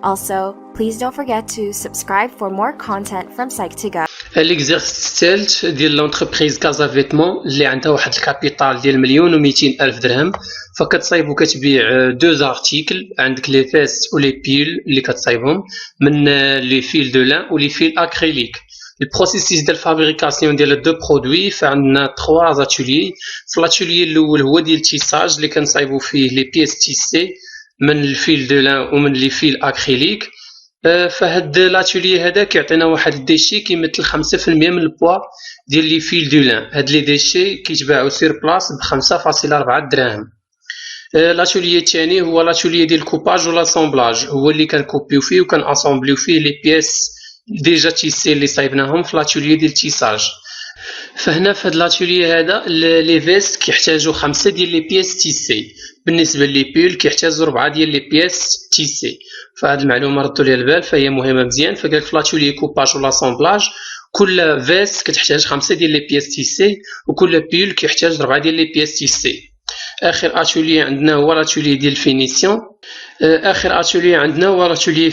Also, please don't forget to subscribe for more content from Psych2Go. l'exercice الثالث ديال لونتربريز كازا فيتمون اللي عندها واحد الكابيتال ديال 1,200,000 درهم، فكتصايب وكتبيع دو زارتيكل، عندك لي فيست و لي بيل اللي كتصايبهم من لي فيل دو لان و لي فيل اكريليك. البروسيسيس ديال الفابريكاسيون ديال دو برودوي، فعندنا 3 اتوليي. في الاتوليي الاول هو ديال التيساج اللي كنصايبوا فيه لي بيس تيسي من الفيل دو لان ومن لي فيل اكريليك. فهاد لاتوليي هذا كيعطينا واحد الديشي كيمثل 5% من البوا ديال لي فيل دو لان. هاد لي ديشي كيتباعوا سير بلاص ب 5.4 دراهم. لاتوليي الثاني هو لاتوليي ديال الكوباج و لاسامبلاج، هو اللي كنكوبيو فيه وكناسامبليو فيه لي بيس ديجا تيسي اللي صايبناهم في لاتوليي ديال التيساج. فهنا في هاد لاتوليي هذا لي فيست كيحتاجوا 5 ديال لي بيس تيسي، بالنسبه لي بيل كيحتاجوا 4 ديال لي بيس تيسي. فهاد المعلومه ردوا ليها البال فهي مهمه مزيان. فقالك في لاتوليي كوباج ولا سامبلاج كل فيست كتحتاج 5 ديال لي بيس تيسي وكل بيل كيحتاج 4 ديال لي بيس تيسي. اخر اتوليي عندنا هو لاتوليي ديال الفينيسيون. اخر اتوليي عندنا هو لاتوليي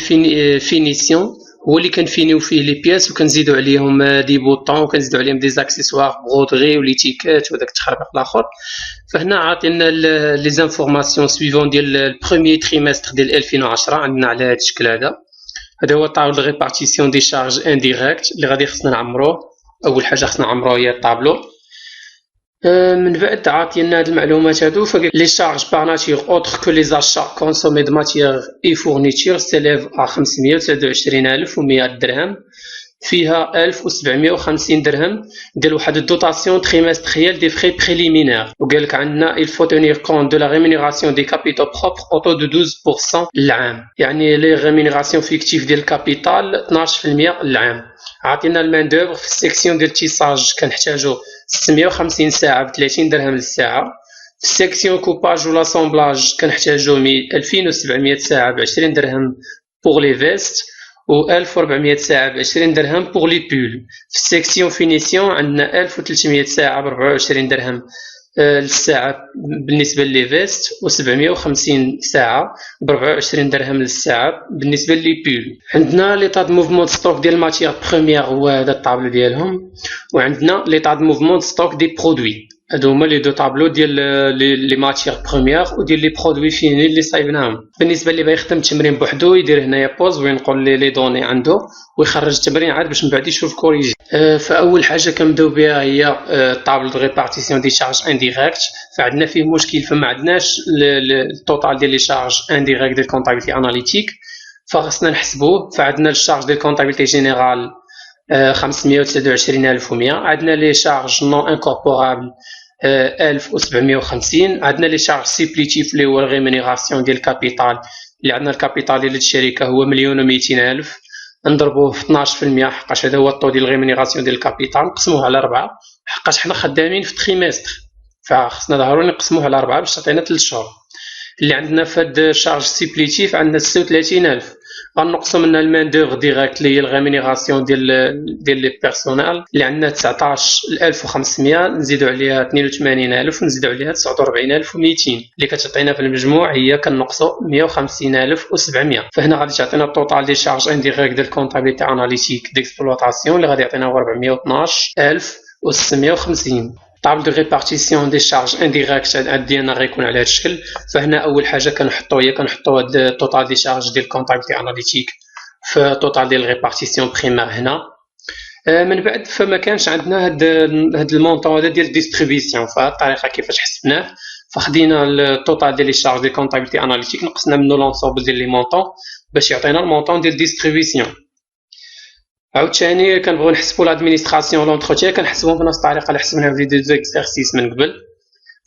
فينيسيون، هو اللي كنفينيو فيه لي بياس وكنزيدو عليهم دي بوطون وكنزيدو عليهم دي زاكسيسوار برودغي ولي تيكات وداك التخربيق الاخر. فهنا عاطينا لي زانفورماسيون سويفون ديال البروميير تريمستر ديال 2010 عندنا على هذا الشكل هذا. هذا هو طابلو دو ريبارتيسيون دي شارج انديريكت اللي غادي خصنا نعمروه. اول حاجه خصنا نعمروه هي الطابلو. من بعد عاطينا هاد المعلومات هادو. فقال لي شارج بار ناتور اوتر كو لي زاشا كونسومي دو ماتيير اي فورنيتور سيليف ا 523,100 درهم، فيها 1750 درهم ديال واحد الدوتاسيون تريمستريال دي فري بريليمينير. وقالك عندنا il faut tenir compte de la rémunération des capitaux propres au taux de 12% العام، يعني لي ريمونيراسيون فيكتيف ديال الكابيتال 12% العام. عطينا المان دوفر في السيكسيون ديال التيساج كنحتاجو 650 ساعه ب 30 درهم للساعه. في السيكسيون كوباج و لاسامبلاج كنحتاجو 2700 ساعه ب 20 درهم بوغ لي فيست و 1400 ساعه ب 20 درهم بوغ لي بول. في السيكسيون فينيسيون عندنا 1300 ساعه ب 24 درهم للساعه بالنسبه لي فيست و 750 ساعه ب 24 درهم للساعه بالنسبه لي بول. عندنا ليطا دو موفمون ستوك ديال الماتيير بروميير هو هذا الطابلو ديالهم، وعندنا ليطا دو موفمون ستوك دي برودوي. هادو هما لي دو طابلو ديال لي ماتيير بروميير وديال لي برودوي فيني اللي صايبناهم. بالنسبه اللي بغى يخدم التمرين بوحدو يدير هنايا بوز وينقل لي دوني عنده ويخرج التمرين عاد باش من بعد يشوف كوريجي. فاول حاجه كنبداو بها هي طابلو دو ريبارتيسيون دي شارج انديريكت. فعندنا فيه مشكل، فما عندناش التوتال ديال لي شارج انديريكت ديال كونطابيلتي اناليتيك، فخصنا نحسبوه. فعندنا الشارج ديال كونطابيلتي جينيرال 523,100، عندنا لي شارج نون انكوربورابل 1750، عندنا لي شارج سيبليتيف اللي هو الريمونيراسيون ديال الكابيتال اللي عندنا الكابيتال ديال الشركه هو 1,200,000 نضربوه في 12% حقاش هذا هو الطو ديال الريمونيراسيون ديال الكابيتال، نقسموه على 4 حقاش حنا خدامين في تريمستر فخصنا ضروري نقسموه على 4 باش تعطينا 3 شهور. اللي عندنا في هاد الشارج سيبليتيف عندنا 36,000 غنقصوا منها المان دوغ ديريكت اللي هي الريمونيراسيون ديال لي بيرسونيل اللي عندنا 19,500 نزيدو عليها 82,000 ونزيدو عليها 49,200 اللي كتعطينا في المجموع هي كنقصوا 150,700. فهنا غادي تعطينا التوتال دي شارج انديريكت ديال كونطابيلتي اناليتيك ديكسبلوطاسيون اللي غادي يعطينا هو 412,650. طابل دو ريبارتيسيون دي شارج انديريكت ديالنا غيكون على هذا الشكل. فهنا اول حاجه كنحطوا هاد التوتال دي شارج ديال كونطابيلتي اناليتيك في توتال ديال ريبارتيسيون بريمير هنا. من بعد فما كانش عندنا هاد المونطون هذا ديال ديستريبيسيون. فهاد الطريقه كيفاش حسبناه، فخدينا التوتال ديال لي شارج ديال كونطابيلتي اناليتيك نقصنا منه لونسومبل ديال لي مونطون باش يعطينا المونطون ديال ديستريبيسيون. عاوتاني كنبغيو نحسبوا لادمينستراسيون لونتروتيان كنحسبوهم بنفس الطريقه اللي حسبناها في دي زيكسيرسيس من قبل.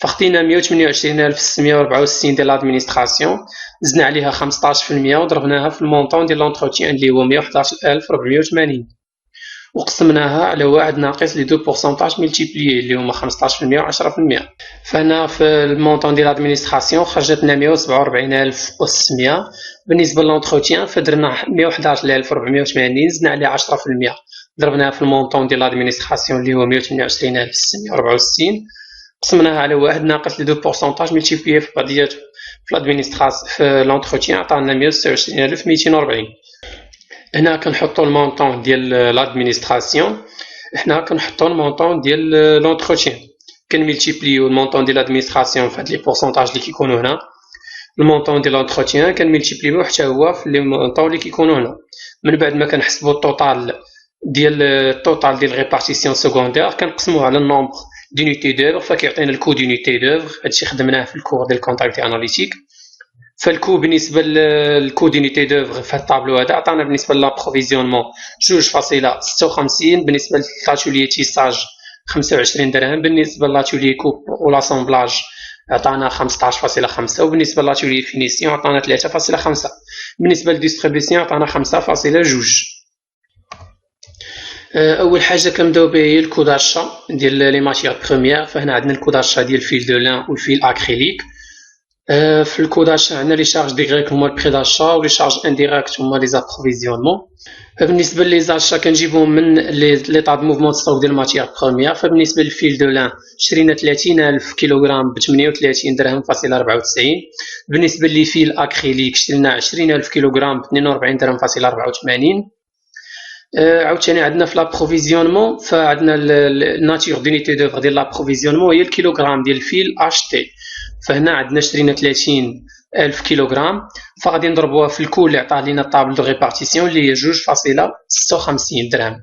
فخدينا 128,664 ديال لادمينستراسيون زدنا عليها 15% وضربناها في المونطون ديال لونتروتيان اللي هو 111,480 وقسمناها على واحد ناقص لي دو بورسونتاج ملتيبليي اللي هما 15% و 10%. فهنا في المونطون ديال لادمينستراسيون خرجت لنا 147,600. بالنسبه للونتروتيان فدرنا 111,480 زدنا عليه 10% ضربناها في المونطون ديال لادمينستراسيون اللي هو 128,664 قسمناها على واحد ناقص لي دو بورسونتاج ملتيبليي في بعضياتهم. في لادمينستراسيون في لونتروتيان عطانا 126240. هنا كنحطو المونطون ديال لادمينستراسيون، هنا كنحطو المونطون ديال لونتروتيان، كنملتيبليو المونطون ديال لادمينستراسيون في هاد لي بورسونتاج اللي كيكونوا هنا، المونطون ديال لونتروتيان كنملتيبليوه حتى هو في لي مونطون اللي كيكونوا هنا. من بعد ما كنحسبوا الطوطال ديال ريبارتيسيون سكوندير كنقسموه على النومبر دونيتي دوفر، فكيعطينا الكو دونيتي دوفر. هادشي خدمناه في الكور ديال كونتابيليتي اناليتيك. فالكو بالنسبه للكو دونيتي دوفر في الطابلو هذا عطانا بالنسبه لابروفيزيونمون 2.56، بالنسبه للاتوليي تيساج 25 درهم، بالنسبه لاتوليي كوب ولاسامبلاج عطانا 15.5، وبالنسبه لاتوليي فينيسيون عطانا 3.5، بالنسبه للديستريبيسيون عطانا 5.2. اول حاجه كنبداو بها هي الكو داشا ديال لي ماتيير بروميير. فهنا عندنا الكو داشا ديال الفيل دو لان والفيل اكريليك. في الكو داشا عندنا لي شارج ديريكت هما البري داشا، ولي شارج انديريكت هما لي زابروفيزيونمون. بالنسبه لي زاشا كنجيبوهم من ليطا دو موفمون ستوك ديال الماتيير بروميير. فبالنسبه للفيل دو لان شرينا 30000 كيلوغرام ب 38 درهم فاصله 94. بالنسبه لي فيل اكريليك شرينا 20000 كيلوغرام ب 42 درهم فاصله 84. عاوتاني عندنا في لابروفيزيونمون، فعندنا الناتور دونيتي دوفر ديال لابروفيزيونمون هي الكيلوغرام ديال الفيل اشتي. فهنا عندنا شرينا 30000 كيلوغرام، فغادي نضربوها في الكل اللي عطاه لينا الطابل دو ريبارتيسيون اللي هي 2.56 درهم.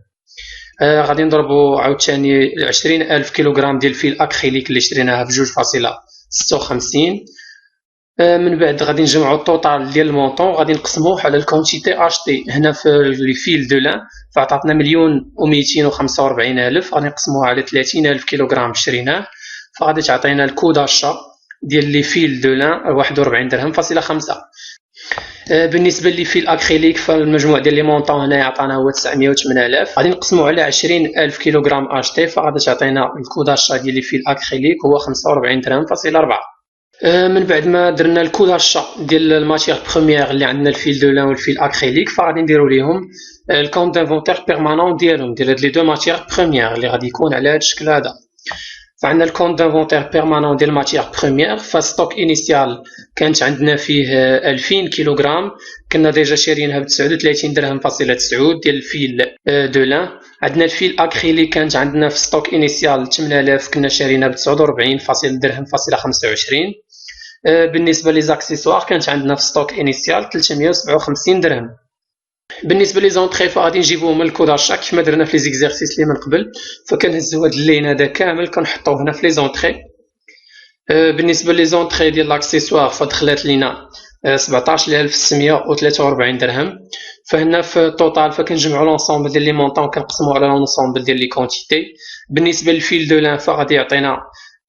غادي نضربو عاوتاني 20000 كيلوغرام ديال الفيل اكريليك اللي شريناها ب 2.56. من بعد غادي نجمعو الطوطال ديال المونطون، غادي نقسموه على الكونتيتي اشتي. هنا في لي فيل دو لان فعطاتنا 1,245,000، غادي نقسموه على 30000 كيلوغرام شريناه، فغادي تعطينا الكو داشا ديال لي فيل دو لان 41 درهم فاصله 5. بالنسبه لي فيل اكريليك فالمجموع ديال لي مونطون هنا عطانا هو 908,000، غادي نقسموه على 20000 كيلوغرام اشتي، فغادي تعطينا الكو داشا ديال لي فيل اكريليك هو 45 درهم فاصله 4. من بعد ما درنا الكو داشا ديال الماتيير بروميير اللي عندنا الفيل دو لان والفيل اكريليك، فغادي نديرو ليهم الكونط دانفونتير بيرمانون ديالهم ديال هاد لي دو ماتيير بروميير اللي غادي يكون على هاد الشكل هذا. فعندنا الكونط دانفونتير بيرمانون ديال الماتيير بروميير، فالستوك انيسيال كانت عندنا فيه 2000 كيلوغرام، كنا ديجا شاريينها ب 39 درهم فاصله 9 ديال الفيل دو لان. عندنا الفيل اكريليك كانت عندنا في ستوك انيسيال 8000، كنا شاريينها ب 49 درهم فاصله 25. بالنسبه لي زاكسيسوار كانت عندنا في ستوك انيسيال 357 درهم. بالنسبه لي زونطري فغادي نجيبوهم من الكو داشا كيف ما درنا في لي زيكزارسيس اللي من قبل، فكنهزو هاد اللين هذا كامل كنحطوه هنا في لي زونطري. بالنسبه لي زونطري ديال لاكسيسوار فدخلات لينا 17643 درهم. فهنا في التوتال فكنجمعوا لونسومبل ديال لي مونطون كنقسموا على لونسومبل ديال لي كونتيتي. بالنسبه للفيل دو لان فغادي يعطينا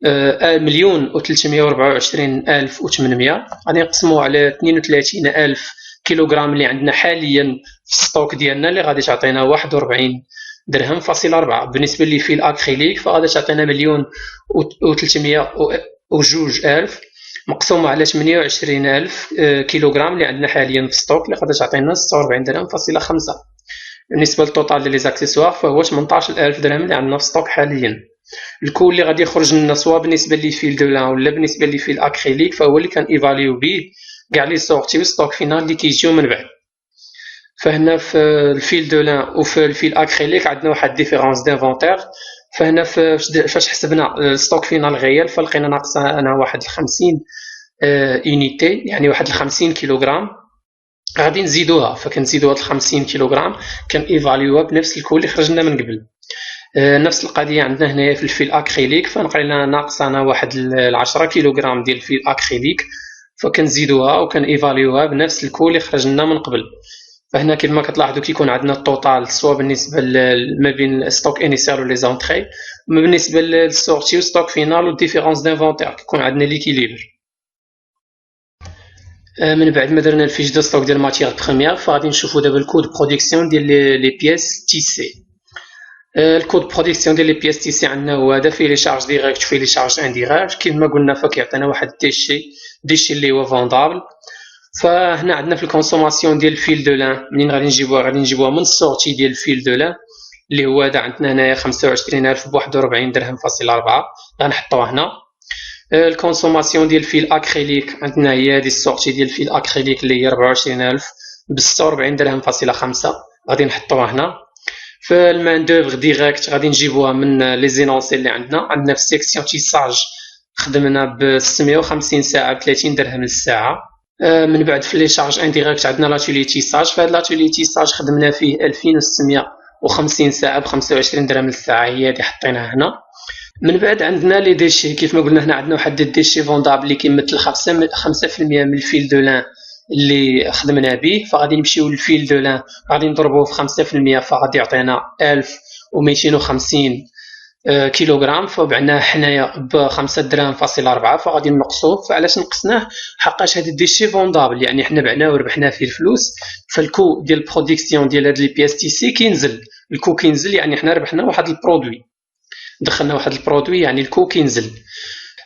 1,324,800، غادي نقسموه على 32,000 كيلوغرام اللي عندنا حاليا في الستوك ديالنا اللي غادي تعطينا 41 درهم فاصله 4. بالنسبه لي فيل اكريليك فغادي تعطينا 1,302,000 مقسومه على 28,000 كيلوغرام اللي عندنا حاليا في الستوك اللي غادي تعطينا 46 درهم فاصله 5. بالنسبه للتوتال ديال لي زاكسيسوار فهو 18,000 درهم اللي عندنا في الستوك حاليا. الكل اللي غادي يخرج لنا سواء بالنسبه لي فيل دو لان ولا بالنسبه لي فيل اكريليك فهو اللي كان ايفاليو بيه كاع لي سورتي والستوك فينال اللي كيجيو من بعد. فهنا في الفيل دو لان وفي الفيل اكريليك عندنا واحد ديفيرونس دانفونتير. فهنا فاش حسبنا الستوك فينال غيال فلقينا ناقصه انا واحد 50 يونيتي، يعني واحد 50 كيلوغرام غادي نزيدوها. فكنزيدو هاد 50 كيلوغرام كان ايفاليوها بنفس الكل اللي خرجنا من قبل. نفس القضيه عندنا هنايا في الفيل اكريليك، فنقلنا ناقصنا واحد 10 كيلوغرام ديال الفيل اكريليك فكنزيدوها وكان ايفاليوها بنفس الكل اللي خرجنا من قبل. فهنا كما كتلاحظوا كيكون عندنا التوتال سواء بالنسبه ما بين ستوك انيسيال ولي زونطري، بالنسبه للسورتي وستوك فينال والديفيرونس دانفونتير كيكون عندنا ليكيليبر. من بعد ما درنا الفيش دو ستوك ديال ماتيير بروميير فغادي نشوفوا دابا الكود برودكسيون ديال لي بياس تيسي. الكود برودكسيون ديال لي بياس تيسي عندنا هو هذا، فيه لي شارج ديريكت وفيه لي شارج انديريكت. كيما قلنا فكيعطينا واحد ديشي اللي هو فوندابل. فهنا عندنا في الكونسوماسيون ديال الفيل دو لان منين غادي نجيبوها من السورتي ديال الفيل دو لان اللي هو هذا عندنا هنايا 25,000 ب 41 درهم فاصله 4 غنحطوه هنا. الكونسوماسيون ديال الفيل اكريليك عندنا هي هذه السورتي ديال الفيل اكريليك اللي هي 24000 ب 46 درهم فاصلة 5 غادي نحطوها هنا. في المان دوفر ديريكت غادي نجيبوها من لي زينونسي اللي عندنا في سيكسيون تيساج خدمنا ب 650 ساعه ب 30 درهم للساعه. من بعد في لي شارج انديريكت عندنا لاتولي تيساج، في هذا لاتولي تيساج خدمنا فيه 2650 ساعه ب 25 درهم للساعه، هي هذه حطيناها هنا. من بعد عندنا لي ديشي، كيف ما قلنا هنا عندنا واحد الديشي فوندابل اللي كيمثل 5% من الفيل دو لان اللي خدمنا به، فغادي نمشيو للفيل دو لان غادي نضربوه في 5% فغادي يعطينا 1250 كيلوغرام، فبعناه حنايا ب 5 دراهم فاصلة 4 فغادي نقصوه. فعلاش نقصناه؟ حقاش هاد الديشي فوندابل يعني حنا بعناه وربحنا فيه الفلوس، فالكو ديال البرودكسيون ديال هاد لي بياس تي سي كينزل، الكو كينزل يعني حنا ربحنا واحد البرودوي، دخلنا واحد البرودوي يعني الكو كينزل.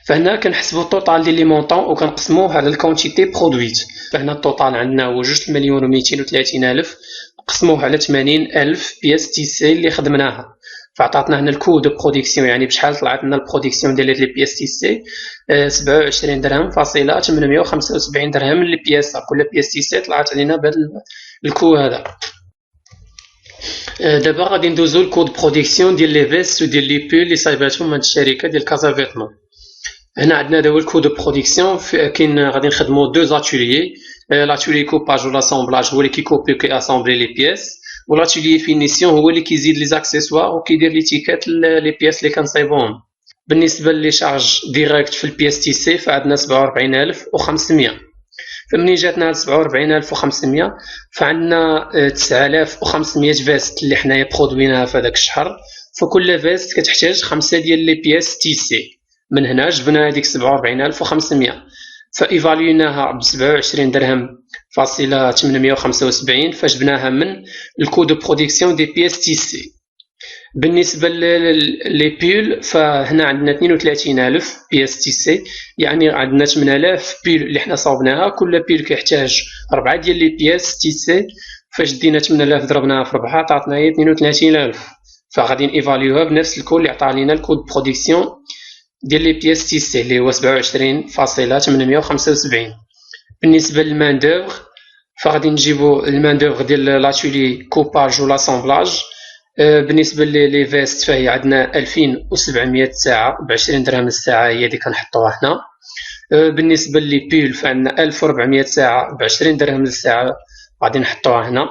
فهنا كنحسبوا الطوطال ديال لي مونطون وكنقسموه على الكونتيتي برودويت. فهنا الطوطال عندنا هو 2,230,000 قسموه على 80,000 بياس تي سي اللي خدمناها، فعطاتنا هنا الكو دو برودكسيون يعني بشحال طلعت لنا البرودكسيون ديال لي بياس تي سي 27 درهم فاصلة 875 درهم للبياسه، كل بياس تي سي طلعت علينا بهذا الكو هذا. دابا غادي ندوزو لكود برودكسيون ديال لي فيست وديال لي بول اللي صايباتهم هاد الشركه ديال كازا فيتمون. هنا عندنا دابا الكود برودكسيون كاين غادي نخدمو دو زاتوليي، لاتوليي كوباج و لاسامبلاج هو اللي كيكوبي كي اسامبلي لي بياس، و لاتوليي فينيسيون هو اللي كيزيد لي زاكسيسوار وكيدير لي تيكات لي بياس اللي كنصايبوهم. بالنسبه لي شارج ديريكت في البياس تي سي فعندنا 47500. فمنين جاتنا 47500 فعندنا 9500 فيست اللي حنايا برودويناها في هذاك الشهر، فكل فيست كتحتاج 5 ديال لي بياس تي سي. من هنا جبنا هذيك 47500 فايفاليوناها ب 27 درهم فاصلة 875 فجبناها من الكو دو برودكسيون دي بياس تي سي. بالنسبه لي بيول فهنا عندنا 32000 بياس تي سي، يعني عندنا 8000 بيول اللي حنا صاوبناها، كل بيول كيحتاج 4 ديال لي بياس تي سي، فاش دينا 8000 ضربناها في 4 عطاتنا هي 32000، فغادي نيفاليوها بنفس الكود اللي عطا لينا الكود برودكسيون ديال لي بياس تي سي اللي هو 27.875. بالنسبه للمان دوغ فغادي نجيبو المان دوغ ديال لاتولي كوباج و لاسامبلاج. بالنسبه لي فيست فهي عندنا 2700 ساعه ب 20 درهم للساعه، هي اللي كنحطوها هنا. بالنسبه لي بيل فعندنا 1400 ساعه ب 20 درهم للساعه، غادي نحطوها هنا.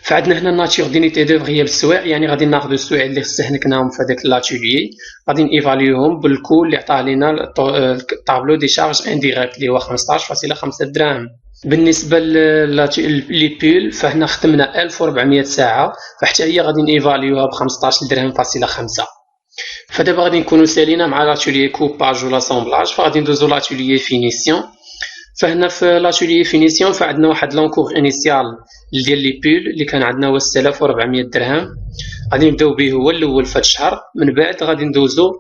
فعندنا هنا ناتور دينيتي دوفر هي بالسوايع، يعني غادي ناخذ السوايع اللي استهلكناهم في هذاك لاتوليي غادي نيفاليوهم بالكو اللي عطاه لينا الطابلو دي شارج انديريكت اللي هو 15.5 دراهم. بالنسبه لي بيل فهنا خدمنا 1400 ساعه، فحتى هي غادي نيفاليوها ب 15 درهم فاصلة 5. فدابا غادي نكونوا سالينا مع لاتوليي كوباج و لاسامبلاج، فغادي ندوزو لاتوليي فينيسيون. فهنا في لاتوليي فينيسيون فعندنا واحد لونكور انيسيال ديال لي بول اللي كان عندنا هو 6400 درهم، غادي نبداو به هو الاول في هذا الشهر. من بعد غادي ندوزو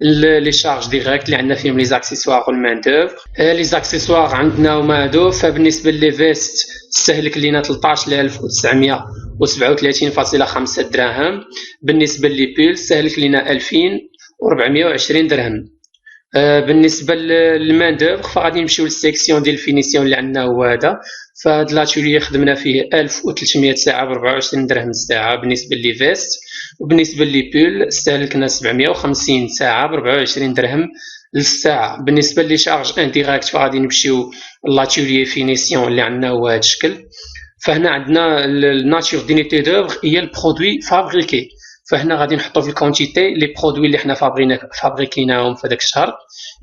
لي شارج ديريكت اللي عندنا فيهم لي زاكسيسوار والمان دوفر. لي زاكسيسوار عندنا هما هادو، فبالنسبه لي فيست استهلك لينا 13937.5 دراهم. بالنسبه لي بول استهلك لينا 2420 درهم. بالنسبه للمان دوفر فغادي نمشيو للسيكسيون ديال الفينيسيون اللي عندنا هو هذا، فهاد لاتوليي خدمنا فيه 1300 ساعه ب 24 درهم للساعه بالنسبه لي فيست. وبالنسبه لي بول استهلكنا 750 ساعه ب 24 درهم للساعه. بالنسبه لي شارج انديريكت فغادي نمشيو لاتوليي فينيسيون اللي عندنا هو هذا الشكل. فهنا عندنا الناتور دينيتي دوفر هي البرودوي فابريكي، فهنا غادي نحطو في الكونتيتي لي برودوي اللي حنا فابريكيناهم في داك الشهر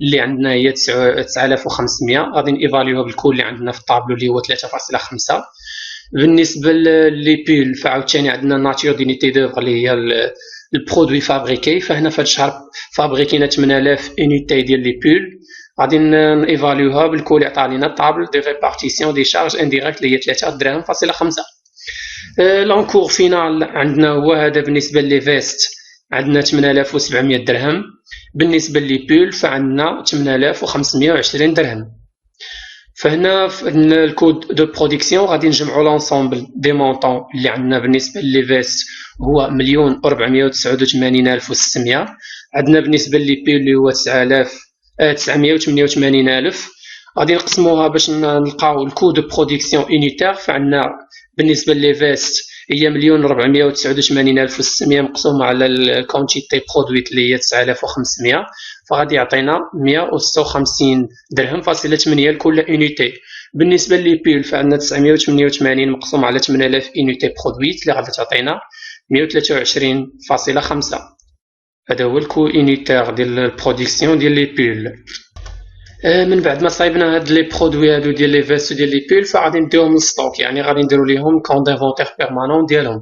اللي عندنا هي 9500، غادي نيفاليوها بالكل اللي عندنا في الطابلو اللي هو 3.5. بالنسبه لي بول فعاوتاني عندنا ناتور دينيتي دوفر اللي هي البرودوي فابريكي، فهنا في هذا الشهر فابريكينا 8000 اونيتي ديال لي بول، غادي نيفاليوها بالكل اللي عطا لينا الطابل دي ريبارتيسيون دي شارج انديريكت اللي هي 3 دراهم فاصلة 5. لونكور فينال عندنا هو هذا. بالنسبه لي فيست عندنا 8700 درهم، بالنسبه لي بول فعندنا 8520 درهم. فهنا في الكود دو برودكسيون غادي نجمعوا لونسومبل دي مونطون اللي عندنا. بالنسبه لي فيست هو 1,489,600. عندنا بالنسبه لي بول اللي هو 988,000. غادي نقسموها باش نلقاو الكو دو برودكسيون يونيتير. فعندنا بالنسبه لي فيست هي 1,489,600 مقسومه على الكونتيتي برودويت اللي هي 9,500، فغادي يعطينا 156 درهم فاصلة 8 لكل يونيتي. بالنسبه لي بيل فعندنا 988 مقسوم على 8000 يونيتي برودويت اللي غادي تعطينا 123.5. هذا هو الكو يونيتير ديال البرودكسيون ديال لي بيل. من بعد ما صايبنا هاد لي برودوي هادو ديال لي فيست وديال لي بيل فغادي نديوهم للستوك، يعني غادي نديرو ليهم كون دانفونتير بيرمانون ديالهم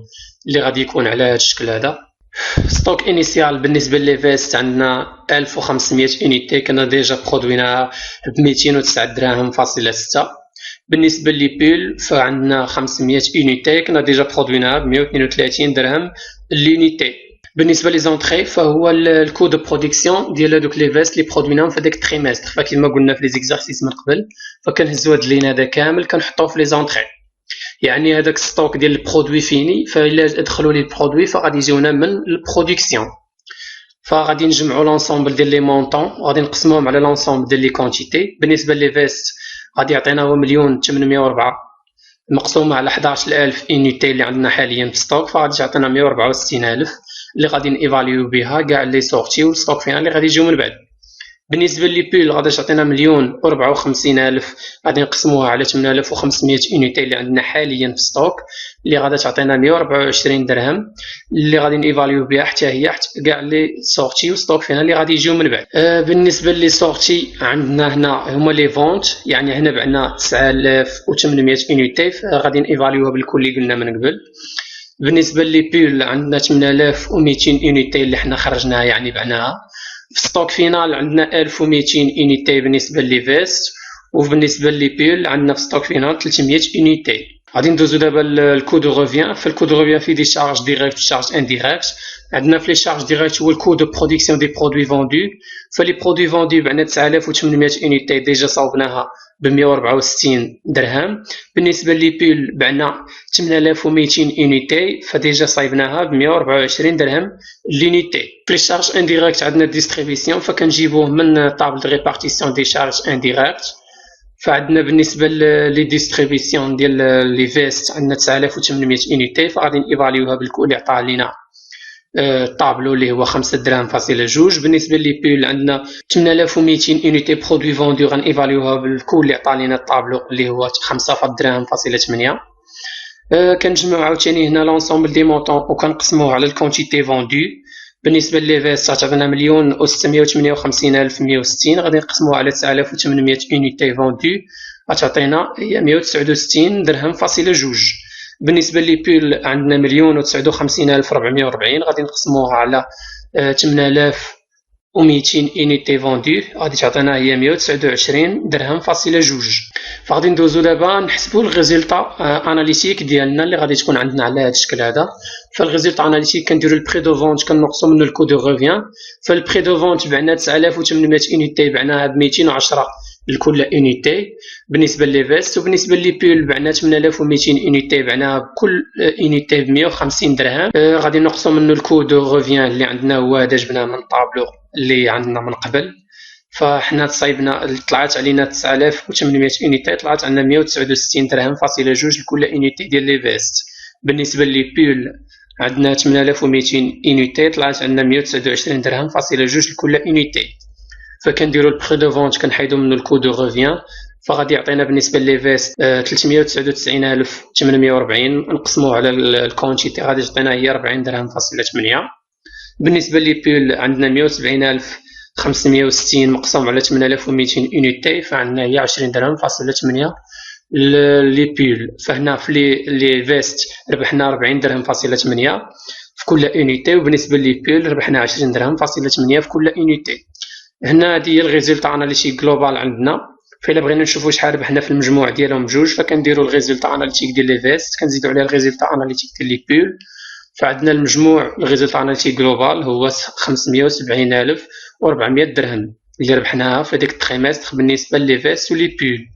اللي غادي يكون على هاد الشكل هذا. ستوك انيسيال بالنسبه لي فيست عندنا 1500 يونيتي كنا ديجا برودويناها ب 209 دراهم فاصلة 6. بالنسبه لي بيل فعندنا 500 يونيتي كنا ديجا برودويناها ب 132 درهم لونيتي. بالنسبه لي زونطري فهو الكو دو برودكسيون ديال هذوك لي فيست اللي برودويناهم في داك التريمستر، فكما قلنا في لي زيكزارسيس من قبل فكنهزو هاد اللين هذا كامل كنحطوه في لي زونطري، يعني هذاك ستوك ديال البرودوي فيني فإلا دخلوا لي البرودوي فغادي يجيونا من البرودكسيون. فغادي نجمعوا لونسومبل ديال لي مونطون غادي نقسموهم على لونسومبل ديال لي كونتيتي. بالنسبه لي فيست غادي يعطينا هو 1,804 مقسومه على 11,000 يونيتي اللي عندنا حاليا في ستوك، فغادي تعطينا 164,000 اللي غادي نيفاليو بها كاع لي سورتي والستوك فينال اللي غادي يجيو من بعد. بالنسبه لي بيل غادي تعطينا 1,054,000 غادي نقسموها على 8,500 يونيتي اللي عندنا حاليا في ستوك اللي غادي تعطينا 124 درهم اللي غادي نيفاليو بها حتى هي كاع لي سورتي وستوك فينال اللي غادي يجيو من بعد. بالنسبه لي سورتي عندنا هنا هما لي فونت، يعني هنا بعنا 9,800 يونيتي غادي نيفاليوها بالكل اللي قلنا من قبل. بالنسبه لي بيل عندنا 8,200 يونيتي اللي حنا خرجناها يعني بعناها. في ستوك فينال عندنا 1,200 يونيتي بالنسبه لي فيست، وبالنسبه لي بيل عندنا في ستوك فينال 300 يونيتي. غادي ندوزو دابا الكو دو روفيان. في الكو دو روفيان في دي شارج ديريكت وشارج انديريكت. عندنا في لي شارج ديريكت هو الكو دو برودكسيون دي برودوي فوندو. فلي برودوي فوندو بعنا 9,800 يونيتي ديجا صاوبناها ب 164 درهم. بالنسبه لي بيل بعنا 8,200 يونيتي فديجا صايبناها ب 124 درهم لونيتي. في لي شارج انديريكت عندنا ديستريبيسيون فكنجيبوه من طابل دو ريبارتيسيون دي شارج انديريكت. فعندنا بالنسبه لي ديستريبيسيون ديال لي فيست عندنا 9,800 يونيتي فغادي نيفاليوها بالكل اللي عطاه لينا الطابلو اللي هو 5 دراهم فاصلة 2. بالنسبه لي بيل عندنا 8,200 يونيتي برودوي فوندو غنيفاليوها بالكل اللي عطاه لينا الطابلو اللي هو 5 دراهم فاصلة 8. كنجمعوا عاوتاني هنا لونسومبل دي مونطون وكنقسموه على الكونتيتي فوندو. بالنسبه لي فيست غتعطينا 1,658,160 غادي نقسموها على 9,800 يونيتي فوندو غتعطينا هي 169 درهم فاصلة 2. بالنسبه لي بيل عندنا 1,59,440 غادي نقسموها على 8,200 يونيتي فوندو غادي تعطينا هي 129 درهم فاصلة 2. فغادي ندوزو دابا نحسبوا الريزلتا اناليتيك ديالنا اللي غادي تكون عندنا على هذا الشكل هذا. فالريزلتا اناليتيك كنديروا البري دو فونت كنقصوا منه الكو دو روفيان. فالبري دو فونت بعنا 9,800 يونيتي بعناها ب 210 لكل يونيتي بالنسبه لي فيست. وبالنسبه لي بيل بعنا 8,200 يونيتي بعناها بكل يونيتي ب 150 درهم. غادي نقصوا منه الكو دو روفيان اللي عندنا هو هذا جبناه من طابلو اللي عندنا من قبل. فحنا تصايبنا طلعت علينا 9,800 يونيتي طلعت عندنا 169 درهم فاصلة 2 لكل يونيتي ديال لي فيست. بالنسبه لي بيل عندنا 8,200 يونيتي طلعت عندنا 129 درهم فاصلة 2 لكل يونيتي. فكنديروا البري دو فونت كنحيدوا منه الكو دو روفيان فغادي يعطينا بالنسبه لي فيست 399,840 نقسموه على الكونتيتي غادي تعطينا هي 40 درهم فاصلة 8. بالنسبه لي بيل عندنا 170,560 مقسوم على 8,200 يونيتي فعندنا هي 20 درهم فاصلة 8 لي بيل. فهنا في لي فيست ربحنا 40 درهم فاصلة 8 في كل يونيتي، وبالنسبه لي بيل ربحنا 20 درهم فاصلة 8 في كل يونيتي. هنا هذه هي الريزلتا اناليتيك جلوبال عندنا. فإلا بغينا نشوفوا شحال ربحنا في المجموع ديالهم بجوج فكنديروا الريزلتا اناليتيك ديال لي فيست كنزيدوا عليها الريزلتا اناليتيك ديال لي بيل. فعندنا المجموع الريزلتا اناليتيك جلوبال هو 570,400 درهم اللي ربحناها في هذاك التريمستر بالنسبه لي فيست ولي بيل.